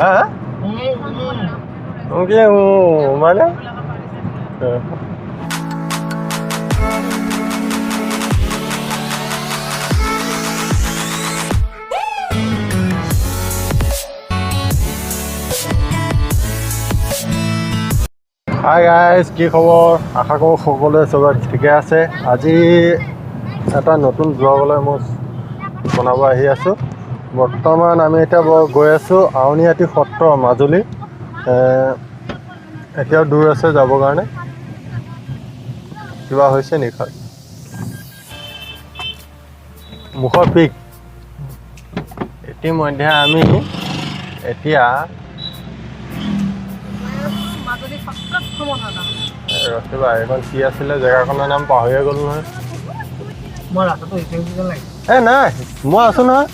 হা কি মানে হাই গাইজ, কি খবৰ? আশা কৰোঁ সকলোৱে চবৰে ঠিকে আছে। আজি এটা নতুন ব্লগলৈ মই বনাব আহি আছোঁ। বৰ্তমান আমি এতিয়া গৈ আছোঁ আউনীআটী সত্ৰ মাজুলী। এতিয়াও দূৰ আছে যাবৰ কাৰণে। কিবা হৈছে নেকি? মুখৰ পিক। ইতিমধ্যে আমি এতিয়া ৰখিবা, এইখন কি আছিলে জেগাখনৰ নাম পাহৰিয়ে গ'লো নহয়। নাই, মই আছো নহয়।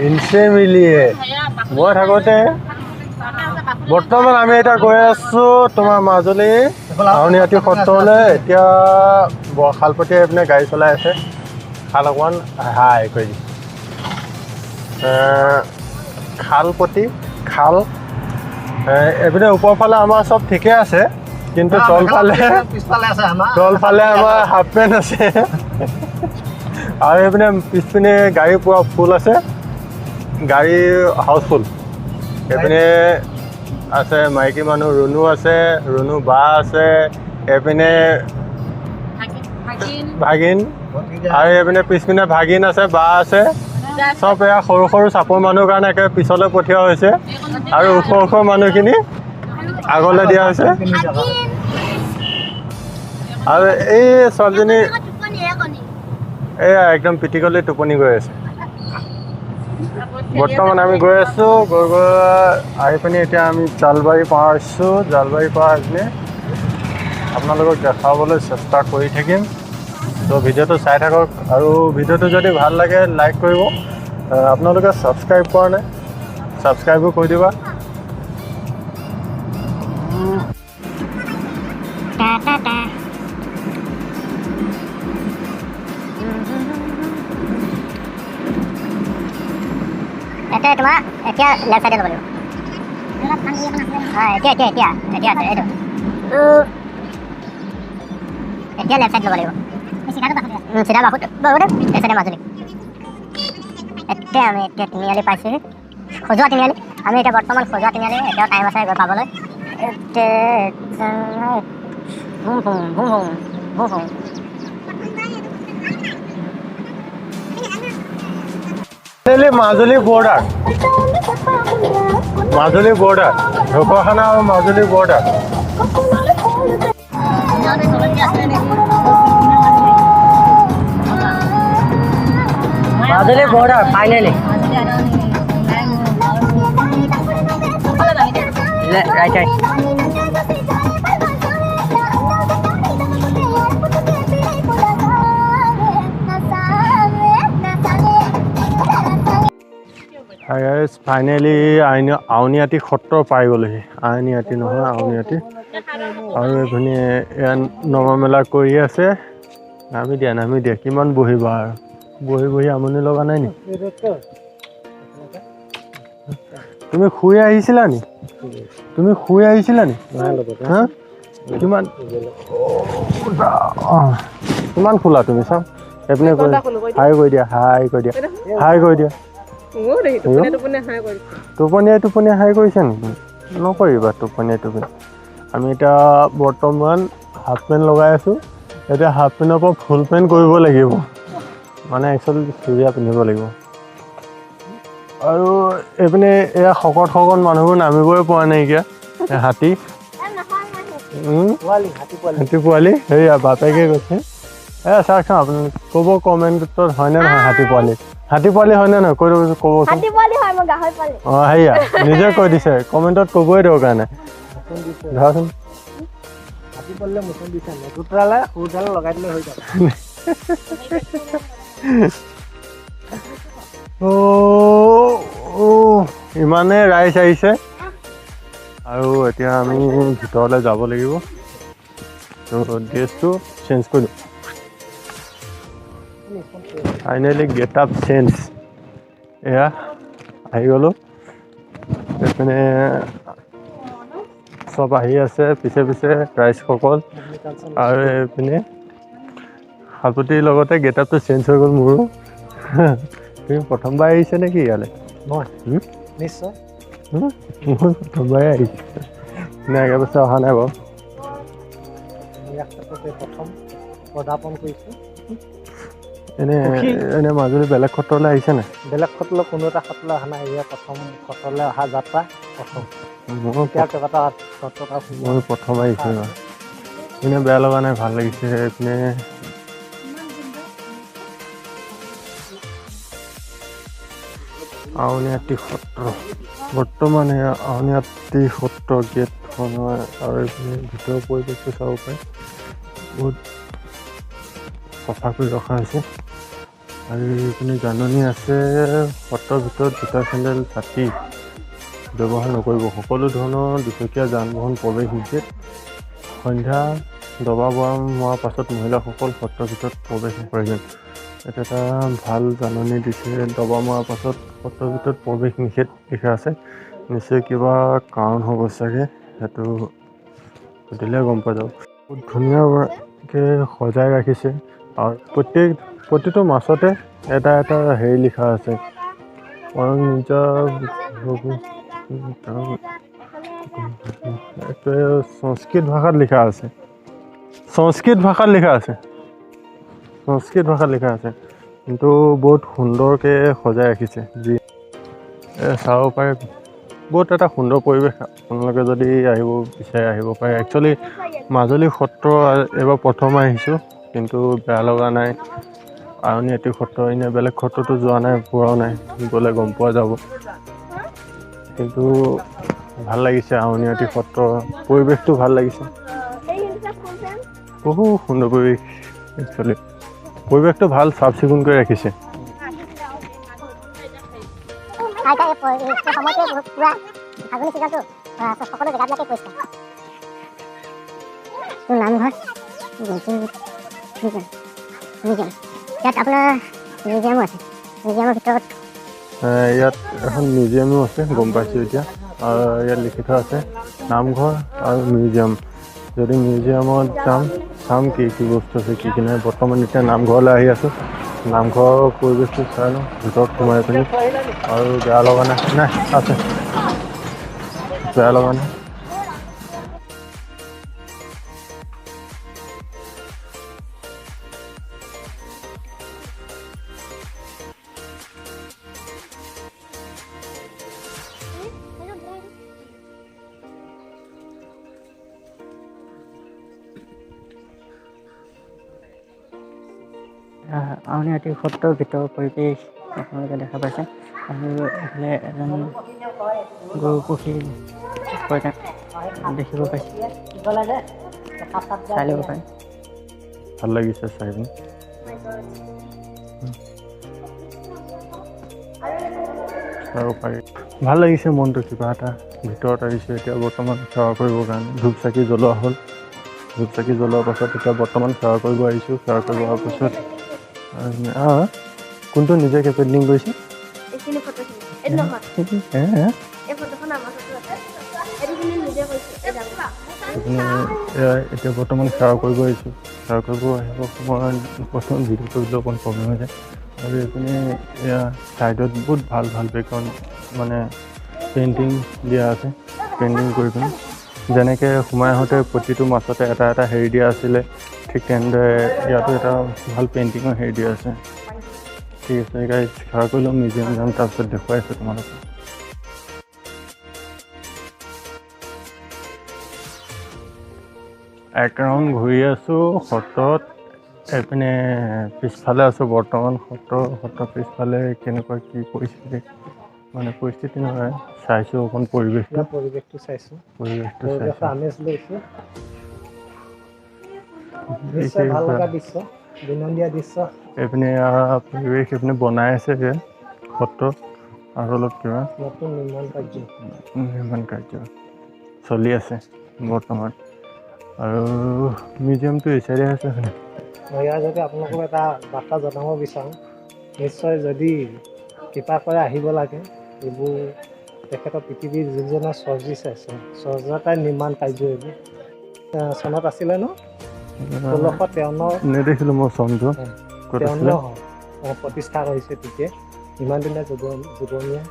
ইনচে মিলিয়ে মই থাকোঁতে। বৰ্তমান আমি এতিয়া গৈ আছোঁ তোমাৰ মাজুলী আউনীআটী সত্ৰলৈ। এতিয়া শালপতীয়া এইপিনে গাড়ী চলাই আছে। শাল অকণমান হাই কৰি শালপতি খাল এইপিনে ওপৰফালে আমাৰ চব ঠিকে আছে, কিন্তু তলফালে আমাৰ হাফ পেণ্ট আছে আৰু এইপিনে পিছপিনে গাড়ী পূৰা ফুল আছে, গাড়ী হাউচফুল। এইপিনে আছে মাইকী মানুহ, ৰুণু আছে, ৰুণু বা আছে, এইপিনে ভাগিন, আৰু এইপিনে পিছপিনে ভাগিন আছে, বা আছে। চব এয়া সৰু সৰু চাপৰ মানুহৰ কাৰণে একে পিছলৈ পঠিওৱা হৈছে আৰু ওখ ওখ মানুহখিনি আগলৈ দিয়া হৈছে। আৰু এই ছোৱালীজনী এয়া একদম পিটিকলি টোপনি গৈ আছে। বৰ্তমান আমি গৈ আছোঁ, গৈ আহি পিনি এতিয়া আমি জালবাৰী পাইছোঁ। জালবাৰী পৰা আহি পিনে আপোনালোকক দেখাবলৈ চেষ্টা কৰি থাকিম। তো ভিডিঅ'টো চাই থাকক, আৰু ভিডিঅ'টো যদি ভাল লাগে লাইক কৰিব। আপোনালোকে ছাবস্ক্ৰাইব কৰা নাই, ছাবস্ক্ৰাইবো কৰি দিবা। তোমাৰ এতিয়া লেফ্ট চাইডে যাব লাগিব। এতিয়া লেফ্ট চাইড ল'ব লাগিব। চিধা বাহুত এই চাইডে মাজুলী। এতিয়া আমি এতিয়া তিনিআলি পাইছোঁহি, সজোৱা তিনিআলি। আমি এতিয়া বৰ্তমান সজোৱা তিনিআলি। এতিয়াও টাইম আছে গৈ পাবলৈ। মাজুলী বৰ্ডাৰ, মাজুলী বৰ্ডাৰ, ঢকুৱাখানা আৰু Majuli border. Majuli border finally. Right right. Finally Auniati Satra পাই গ'লোহি। আউনীআটী নহয়, আউনীআটী। আৰু এইপিনে এয়া নমামেলা কৰি আছে। নামি দিয়া কিমান বহিবা আৰু, বহি আমনি লগা নাই নি? তুমি শুই আহিছিলা নি? হা কিমান খোলা তুমি? চাওঁ এইপিনে হাই কৰি দিয়া, টোপনিয়াই হাই কৰিছে নেকি? নকৰিবা টোপনিয়াই। আমি এতিয়া বৰ্তমান হাফ পেণ্ট লগাই আছোঁ। এতিয়া হাফ পেণ্টৰ পৰা ফুল পেণ্ট কৰিব লাগিব, মানে একচুৱেলি চুৰিয়া পিন্ধিব লাগিব। আৰু এইপিনে এয়া শকত মানুহবোৰ নামিবই পৰা নাইকিয়া। হাতী পোৱালি সেয়া বাপেকে কৈছে। চাওকচোন আপুনি ক'ব কমেণ্টত হয়নে নহয় হাতী পোৱালি হয়নে নহয় কৈ ক'বচোন। অঁ সেয়া নিজে কৈ দিছে, কমেণ্টত ক'বই দৰকাৰ নাই। ধৰাচোন ইমানে ৰাইজ আহিছে, আৰু এতিয়া আমি ভিতৰলৈ যাব লাগিব। ড্ৰেছটো চেঞ্জ কৰি দিওঁ। Finally get up change. এয়া আহি গ'লোঁ। এইপিনে চব আহি আছে পিছে পিছে ৰাইজসকল, আৰু এইপিনে সালপতিৰ লগতে গেটআপটো চেঞ্জ হৈ গ'ল মোৰো। তুমি প্ৰথমবাৰ আহিছে নেকি ইয়ালৈ? মই নিশ্চয় মোৰ প্ৰথমবাৰে আহিছে, নে একে বছৰ অহা নাই বাৰু। ইয়াৰ ক্ষেত্ৰতে প্ৰথম পদাৰ্পণ কৰিছোঁ। এনে মাজুলী বেলেগ সত্ৰলৈ আহিছে নাই? বেলেগ সত্ৰলৈ কোনো এটা সত্ৰলৈ অহা নাই, এয়া প্ৰথম সত্ৰলৈ অহা যাত্ৰা প্ৰথম। মই কেইবাটা সত্ৰত প্ৰথম আহিছোঁ এইবাৰ। এনে বেয়া লগা নাই, ভাল লাগিছে। এইপিনে আউনীআটী সত্ৰ, বৰ্তমান আউনীআটী সত্ৰ গেটখন হয়, আৰু এইপিনে ভিতৰৰ পৰিৱেশটো চাব পাৰে, বহুত চাফা কৰি ৰখা হৈছে। আৰু এইপিনে জাননী আছে, সত্ৰৰ ভিতৰত জোতা চেণ্ডেল ছাতি ব্যৱহাৰ নকৰিব, সকলো ধৰণৰ দুচকীয়া যান বাহন প্ৰৱেশ নিষেধ। সন্ধ্যা দবা বৰম হোৱাৰ পাছত মহিলাসকল সত্ৰৰ ভিতৰত প্ৰৱেশ নকৰে। এটা ভাল জাননী দিছে, দবা মৰাৰ পাছত সত্ৰৰ ভিতৰত প্ৰৱেশ নিষেধ লিখা আছে। নিশ্চয় কিবা কাৰণ হ'ব চাগে, সেইটো সুধিলে গম পোৱা যাব। বহুত ধুনীয়াকৈ সজাই ৰাখিছে, আৰু প্ৰতিটো মাছতে এটা এটা হেৰি লিখা আছে, সংস্কৃত ভাষাত লিখা আছে, সংস্কৃত ভাষাত লিখা আছে, কিন্তু বহুত সুন্দৰকৈ সজাই ৰাখিছে। যি চাব পাৰে, বহুত এটা সুন্দৰ পৰিৱেশ। আপোনালোকে যদি আহিব বিচাৰে আহিব পাৰে। একচুৱেলি মাজুলী সত্ৰ এইবাৰ প্ৰথম আহিছোঁ, কিন্তু বেয়া লগা নাই। আউনীআটী সত্ৰ এনেই বেলেগ সত্ৰতো যোৱা নাই, ফুৰাও নাই, গ'লে গম পোৱা যাব। কিন্তু ভাল লাগিছে, আউনীআটী সত্ৰ পৰিৱেশটো ভাল লাগিছে, বহু সুন্দৰ পৰিৱেশ। একচুৱেলি পৰিৱেশটো ভাল, চাফ চিকুণ কৰি ৰাখিছে। নামঘৰ ইয়াত আপোনাৰ মিউজিয়ামো আছে, মিউজিয়ামৰ ভিতৰত ইয়াত এখন মিউজিয়ামো আছে, গম পাইছোঁ এতিয়া। আৰু ইয়াত লিখি থোৱা আছে নামঘৰ আৰু মিউজিয়াম। যদি মিউজিয়ামত যাম, চাম কি কি বস্তু আছে, কি কি নাই। বৰ্তমান এতিয়া নামঘৰলৈ আহি আছোঁ, নামঘৰৰ পৰিৱেশটো চাই লওঁ ভিতৰত সোমাই পিনি। আৰু বেয়া লগা নাই আছে, বেয়া লগা নাই। আউনীআটী সত্ৰৰ ভিতৰৰ পৰিৱেশ আপোনালোকে দেখা পাইছে, আৰু এইফালে এজন গৰু পুখুৰী দেখিব পাইছে, চাই ল'ব পাৰে। ভাল লাগিছে চাই পিনি। চাব পাৰি, ভাল লাগিছে মনটো। কিবা এটা ভিতৰত আহিছোঁ এতিয়া বৰ্তমান সেৱা কৰিবৰ কাৰণে। ধূপ চাকি জ্বলোৱা হ'ল, ধূপ চাকি জ্বলোৱাৰ পাছত এতিয়া বৰ্তমান সেৱা কৰিব আহিছোঁ। সেৱা কৰিব অহাৰ পাছত কোনটো নিজে পেইণ্টিং কৰিছে? এতিয়া বৰ্তমান সেৱা কৰিব আহিছোঁ। সেৱা কৰিব আহিব সময়ত বৰ্তমান ভিডিঅ' কৰিবলৈ অকণ প্ৰব্লেম হৈ যায়। আৰু এইপিনে এয়া ছাইডত বহুত ভাল ভাল বেকগ্ৰাউণ্ড মানে পেইণ্টিং দিয়া আছে। পেইণ্টিং কৰি পিনি যেনেকৈ সোমাই আহোঁতে প্ৰতিটো মাছতে এটা এটা হেৰি দিয়া আছিলে, ঠিক তেনেদৰে ইয়াতো এটা ভাল পেইণ্টিঙৰ হেৰি দিয়া আছে। ঠিক আছে গাইজ, সেৱা কৰি ল'ম, মিউজিয়াম যাম, তাৰপিছত দেখুৱাই আছোঁ তোমালোকক। এক ৰাউণ্ড ঘূৰি আছোঁ সত্ৰত। এইপিনে পিছফালে আছোঁ বৰ্তমান, সত্ৰৰ পিছফালে কেনেকুৱা কি পৰিস্থিতি, মানে পৰিস্থিতি নহয়, চাইছোঁ অকণ পৰিৱেশটো চাইছোঁ, আমেজ লৈছোঁ। নিশ্চয় ভাল লগা দৃশ্য, বিনন্দীয়া দৃশ্য। এইপিনে পৰিৱেশ এইপিনে বনাই আছে যে সত্ৰ, আৰু অলপ কিবা নতুন নিৰ্মাণ কাৰ্য চলি আছে বৰ্তমান। আৰু মিউজিয়ামটো এই চাইডে আছে। ইয়াৰ যদি আপোনালোকক এটা বাৰ্তা জনাব বিচাৰোঁ, নিশ্চয় যদি কৃপা কৰে আহিব লাগে। এইবোৰ তেখেতৰ পৃথিৱীৰ যিজনা চৰ্জিছ আছে চৰ্যাতাই নিৰ্মাণ কাৰ্য এইবোৰ চনত আছিলে ন 1653 নেদেখিলোঁ মই চনটো ক'ত আছিলে 53 প্ৰতিষ্ঠা কৰিছে তেতিয়া ইমান দিনে যুগমীয়া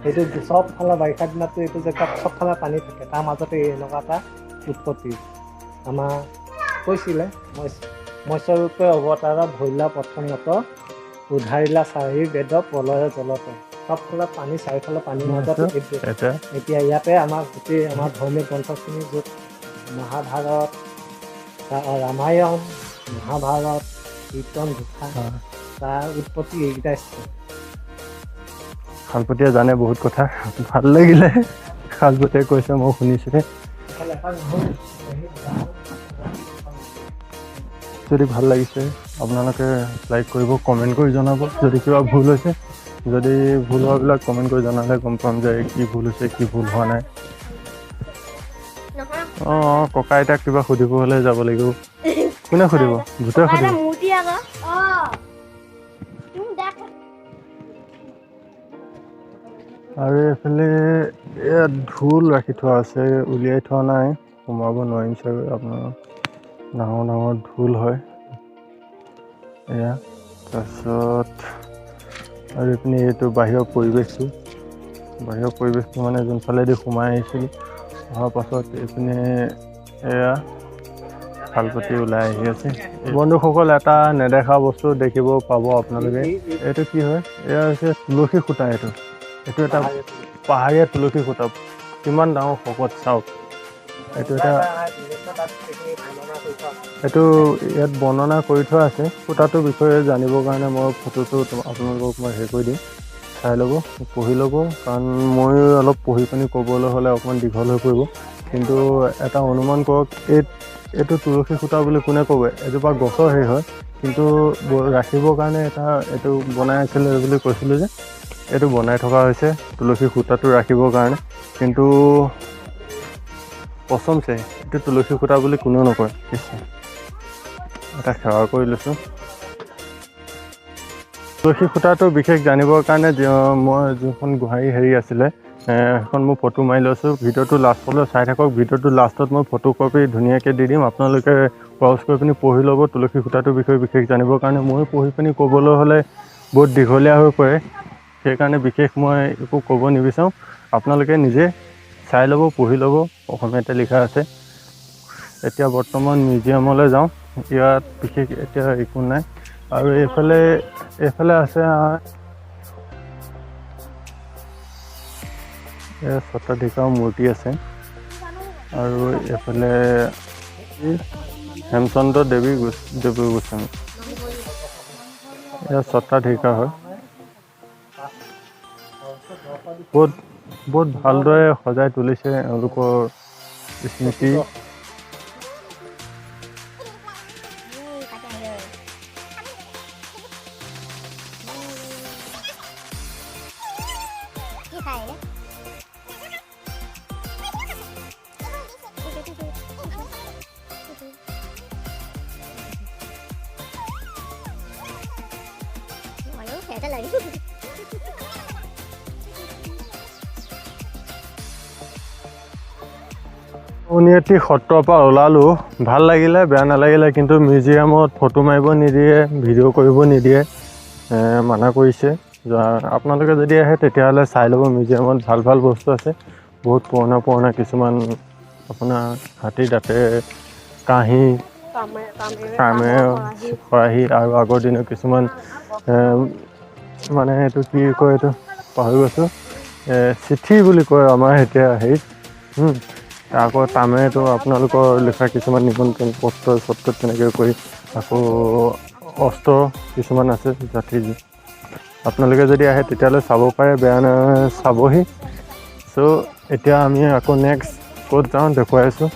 সেইটো চবফালে বাৰিষা দিনততো এইটো জেগাত চবফালে পানী থাকে তাৰ মাজতে এনেকুৱা এটা উৎপত্তি আমাৰ কৈছিলে মৎস্যৰূপে অৱতাৰ ভৈলা প্ৰথমত উধাৰিলা চাৰি বেদ প্ৰলয় জলত চবফালে পানী চাৰিওফালে পানীৰ মাজত এতিয়া ইয়াতে আমাৰ গোটেই আমাৰ ধৰ্মীয় গ্ৰন্থখিনি য'ত মহাভাৰত ৰামায়ণ মহাভাৰত কীৰ্তন ঘোষা তাৰ উৎপত্তি এইকেইটা স্থান শালপতীয়ে জানে বহুত কথা ভাল লাগিলে শালপতীয়ে কৈছে মই শুনিছোঁহে যদি ভাল লাগিছে আপোনালোকে লাইক কৰিব কমেণ্ট কৰি জনাব যদি কিবা ভুল হৈছে যদি ভুল হোৱাবিলাক কমেণ্ট কৰি জনালে গম পাম যে কি ভুল হৈছে কি ভুল হোৱা নাই অঁ ককা আইতাক কিবা সুধিব হ'লে যাব লাগিব কোনে সুধিব ভূতে সুধিব আৰু এইফালে ইয়াত ঢোল ৰাখি থোৱা আছে উলিয়াই থোৱা নাই সোমাব নোৱাৰিম চাগৈ আপোনাৰ ডাঙৰ ডাঙৰ ঢোল হয় এয়া তাৰপিছত আৰু এইপিনে এইটো বাহিৰৰ পৰিৱেশটো মানে যোনফালেদি সোমাই আহিছিলোঁ অহাৰ পাছত এইপিনে এয়া শালপতি ওলাই আহি আছে বন্ধুসকল এটা নেদেখা বস্তু দেখিব পাব আপোনালোকে এইটো কি হয় এয়া হৈছে তুলসী খুঁটা এইটো এটা পাহাৰীয়া তুলসী খুঁটা কিমান ডাঙৰ শকত চাওক এইটো ইয়াত বৰ্ণনা কৰি থোৱা আছে খুঁটাটোৰ বিষয়ে জানিবৰ কাৰণে মই ফটোটো আপোনালোকক মই হেৰি কৰি দিম চাই ল'ব পঢ়ি ল'ব কাৰণ ময়ো অলপ পঢ়ি পিনি ক'বলৈ হ'লে অকণমান দীঘল হৈ পৰিব কিন্তু এটা অনুমান কৰক এইটো তুলসী খুঁটা বুলি কোনে ক'ব এজোপা গছৰ হেৰি হয় কিন্তু ৰাখিবৰ কাৰণে এইটো বনাই আছিলে বুলি কৈছিলোঁ যে এইটো বনাই থকা হৈছে তুলসী খুঁটাটো ৰাখিবৰ কাৰণে কিন্তু পচমছে এইটো তুলসী খুঁটা বুলি কোনেও নকয় এটা সেৱা কৰি লৈছোঁ তুলসী খুঁটাটো বিশেষ জানিবৰ কাৰণে মই যোনখন গোহাৰি হেৰি আছিলে সেইখন মই ফটো মাৰি লৈছোঁ ভিডিঅ'টো লাষ্টলৈ চাই থাকক ভিডিঅ'টো লাষ্টত মই ফটো কপি ধুনীয়াকৈ দি দিম আপোনালোকে ব্ৰাউজ কৰি পিনি পঢ়ি ল'ব তুলসী খুঁটাটোৰ বিষয়ে বিশেষ জানিবৰ কাৰণে মই পঢ়ি পিনি ক'বলৈ হ'লে বহুত দীঘলীয়া হৈ পৰে সেইকাৰণে বিশেষ মই একো ক'ব নিবিচাৰোঁ আপোনালোকে নিজে চাই ল'ব পঢ়ি ল'ব অসমীয়াতে লিখা আছে এতিয়া বৰ্তমান মিউজিয়ামলৈ যাওঁ ইয়াত বিশেষ এতিয়া একো নাই আৰু এইফালে আছে সত্ৰাধিকাৰ মূৰ্তি আছে আৰু এইফালে হেমচন্দ্ৰ দেৱী গোস্বামী এয়া সত্ৰাধিকাৰ হয় বহুত ভালদৰে সজাই তুলিছে এওঁলোকৰ স্মৃতি আউনীআটী সত্ৰৰ পৰা ওলালোঁ ভাল লাগিলে বেয়া নালাগিলে কিন্তু মিউজিয়ামত ফটো মাৰিব নিদিয়ে ভিডিঅ' কৰিব নিদিয়ে মানা কৰিছে আপোনালোকে যদি আহে তেতিয়াহ'লে চাই ল'ব মিউজিয়ামত ভাল ভাল বস্তু আছে বহুত পুৰণা কিছুমান আপোনাৰ হাতীৰ দাঁতেৰে কাঁহী খৰাহী আৰু আগৰ দিনৰ কিছুমান মানে এইটো কি কয় এইটো পাহৰি গৈছোঁ চিঠি বুলি কয় আমাৰ এতিয়া হেৰিত আকৌ তামেৰেতো আপোনালোকৰ লিখা কিছুমান নিমন্ত্ৰণ পত্ৰ তেনেকৈ কৰি আকৌ অস্ত্ৰ কিছুমান আছে জাতিৰ আপোনালোকে যদি আহে তেতিয়াহ'লে চাব পাৰে বেয়া চাবহি চ' এতিয়া আমি আকৌ নেক্সট ক'ত যাওঁ দেখুৱাই আছোঁ